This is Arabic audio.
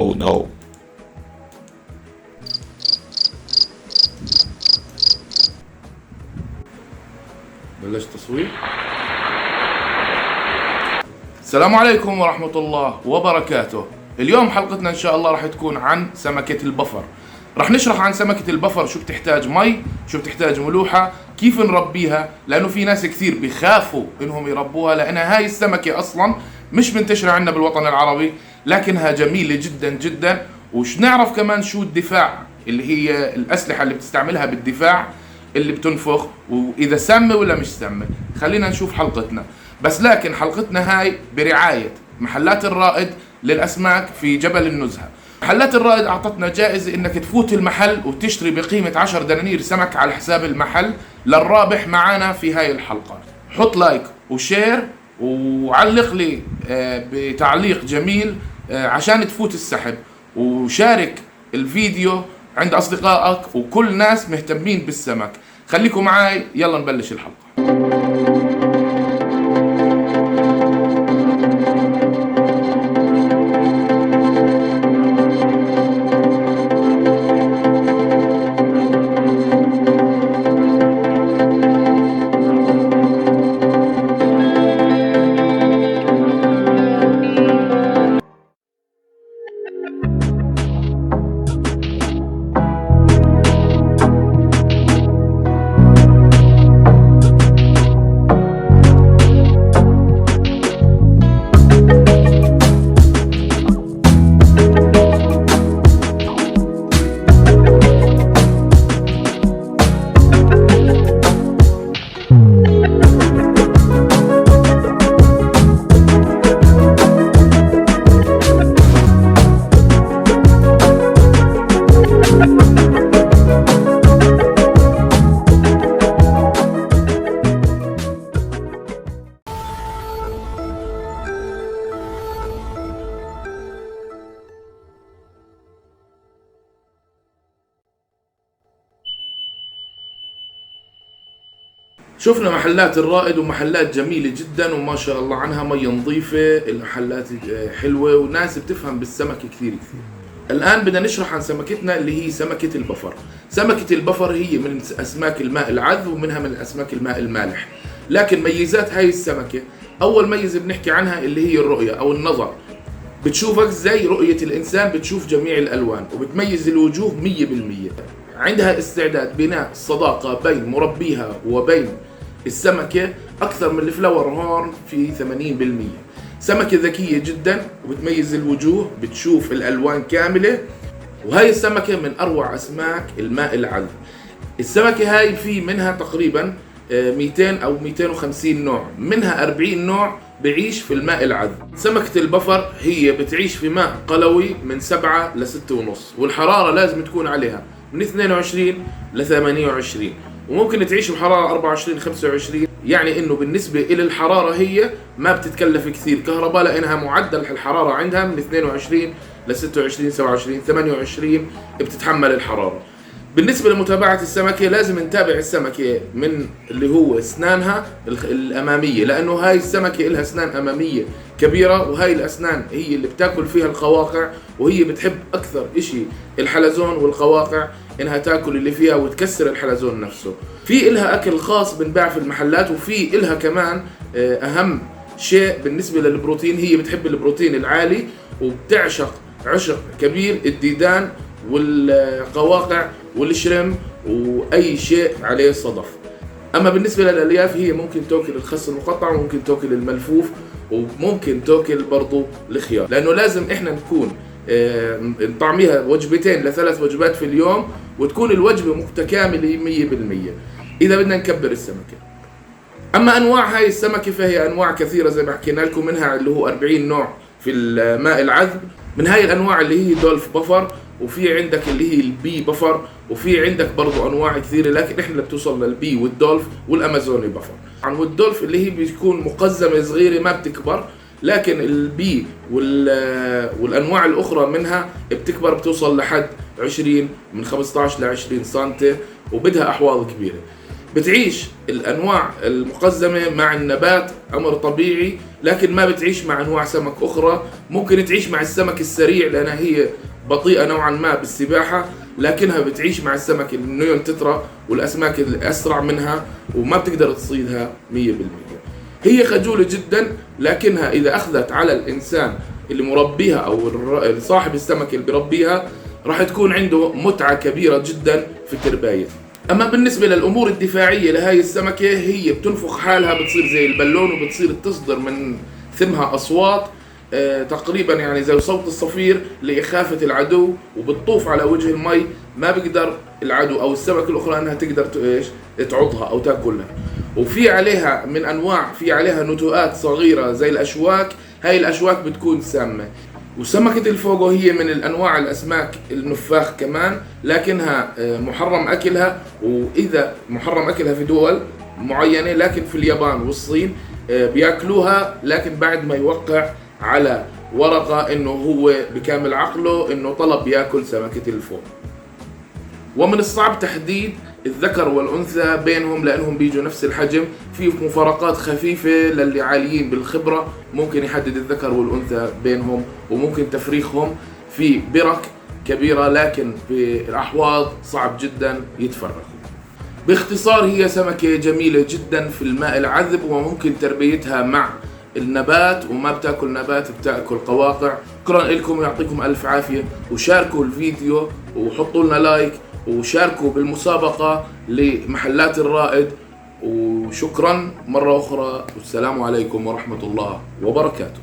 Oh no. بلش تصوير. السلام عليكم ورحمة الله وبركاته. اليوم حلقتنا إن شاء الله راح تكون عن سمكة البفر. راح نشرح عن سمكة البفر، شو بتحتاج مي، شو بتحتاج ملوحة، كيف نربيها، لأنه في ناس كثير بيخافوا إنهم يربوها لأنها هاي السمكة أصلا مش منتشرة عندنا بالوطن العربي، لكنها جميلة جدا جدا. وش نعرف كمان شو الدفاع، اللي هي الأسلحة اللي بتستعملها بالدفاع اللي بتنفخ، وإذا سامة ولا مش سامة. خلينا نشوف حلقتنا. بس لكن حلقتنا هاي برعاية محلات الرائد للأسماك في جبل النزهة. محلات الرائد أعطتنا جائزة إنك تفوت المحل وتشتري بقيمة 10 دنانير سمك على حساب المحل للرابح معنا في هاي الحلقة. حط لايك وشير وعلق لي بتعليق جميل عشان تفوت السحب، وشارك الفيديو عند أصدقائك وكل ناس مهتمين بالسمك. خليكم معاي، يلا نبلش الحلقة. شفنا محلات الرائد ومحلات جميلة جدا وما شاء الله عنها، مية نظيفة، المحلات حلوة وناس بتفهم بالسمك كثير. الآن بدنا نشرح عن سمكتنا اللي هي سمكة البفر. سمكة البفر هي من أسماك الماء العذب ومنها من أسماك الماء المالح. لكن ميزات هاي السمكة، أول ميزة بنحكي عنها اللي هي الرؤية أو النظر. بتشوفك زي رؤية الإنسان، بتشوف جميع الألوان وبتميز الوجوه 100%. عندها استعداد بناء صداقة بين مربيها وبين السمكة أكثر من الفلاور هورن في 80%. سمكة ذكية جدا وبتميز الوجوه، بتشوف الألوان كاملة، وهي السمكة من أروع أسماك الماء العذب. السمكة هاي في منها تقريبا 200 أو 250 نوع، منها 40 نوع بعيش في الماء العذب. سمكة البفر هي بتعيش في ماء قلوي من 7 ل 6.5، والحرارة لازم تكون عليها من 22 ل 28، وممكن تعيش بحرارة 24 25. يعني انه بالنسبة الى الحرارة هي ما بتتكلف كثير كهرباء، لانها معدل الحرارة عندها من 22 ل 26 27 28 بتتحمل الحرارة. بالنسبة لمتابعة السمكة لازم نتابع السمكة من اللي هو اسنانها الامامية، لانه هاي السمكة لها اسنان امامية كبيرة، وهاي الاسنان هي اللي بتاكل فيها القواقع، وهي بتحب اكثر اشي الحلزون والقواقع، انها تاكل اللي فيها وتكسر الحلزون نفسه. في إلها اكل خاص بنباع في المحلات، وفي إلها كمان اهم شيء بالنسبة للبروتين، هي بتحب البروتين العالي وبتعشق عشق كبير الديدان والقواقع والشرم واي شيء عليه صدف. اما بالنسبة للالياف هي ممكن تاكل الخس المقطع وممكن تاكل الملفوف وممكن تاكل برضو الخيار، لانه لازم احنا نكون نطعميها وجبتين ل3 وجبات في اليوم، وتكون الوجبة متكاملة 100% إذا بدنا نكبر السمكة. أما أنواع هاي السمكة فهي أنواع كثيرة زي ما حكينا لكم، منها اللي هو 40 نوع في الماء العذب. من هاي الأنواع اللي هي دولف بفر، وفي عندك اللي هي البي بفر، وفي عندك برضو أنواع كثيرة، لكن إحنا اللي بتوصل للبي والدولف والأمازوني بفر. عن والدولف اللي هي بتكون مقزمة صغيرة ما بتكبر، لكن البي والانواع الاخرى منها بتكبر، بتوصل لحد 20 من 15 ل 20 سم، وبدها احواض كبيره. بتعيش الأنواع المقزمة مع النبات أمر طبيعي، لكن ما بتعيش مع أنواع سمك أخرى. ممكن تعيش مع السمك السريع لأنها هي بطيئة نوعا ما بالسباحة، لكنها بتعيش مع السمك النيون تترا والأسماك الأسرع منها وما بتقدر تصيدها 100%. هي خجولة جدا، لكنها إذا أخذت على الإنسان اللي مربيها أو صاحب السمك اللي بربيها راح تكون عنده متعة كبيرة جدا في تربايتها. أما بالنسبة للأمور الدفاعية لهاي السمكة، هي بتنفخ حالها، بتصير زي البالون وبتصير تصدر من ثمها أصوات تقريبا يعني زي صوت الصفير لإخافة العدو، وبتطوف على وجه المي. ما بيقدر العدو أو السمك الأخرى أنها تقدر تعضها أو تأكلها. وفي عليها من أنواع، في عليها نتوءات صغيرة زي الأشواك. هاي الأشواك بتكون سامة. وسمكة الفوغو هي من الأنواع الأسماك النفاخ كمان، لكنها محرم أكلها، وإذا محرم أكلها في دول معينة، لكن في اليابان والصين بياكلوها، لكن بعد ما يوقع على ورقة إنه هو بكامل عقله إنه طلب ياكل سمكة الفوغو. ومن الصعب تحديد الذكر والأنثى بينهم لأنهم بيجوا نفس الحجم. في مفارقات خفيفة للي عاليين بالخبرة ممكن يحدد الذكر والأنثى بينهم، وممكن تفريخهم في برك كبيرة، لكن في الأحواض صعب جدا يتفرقوا. باختصار هي سمكة جميلة جدا في الماء العذب، وممكن تربيتها مع النبات، وما بتاكل نبات، بتاكل قواقع. شكرا لكم ويعطيكم ألف عافية، وشاركوا الفيديو وحطوا لنا لايك وشاركوا بالمسابقة لمحلات الرائد. وشكرا مرة أخرى، والسلام عليكم ورحمة الله وبركاته.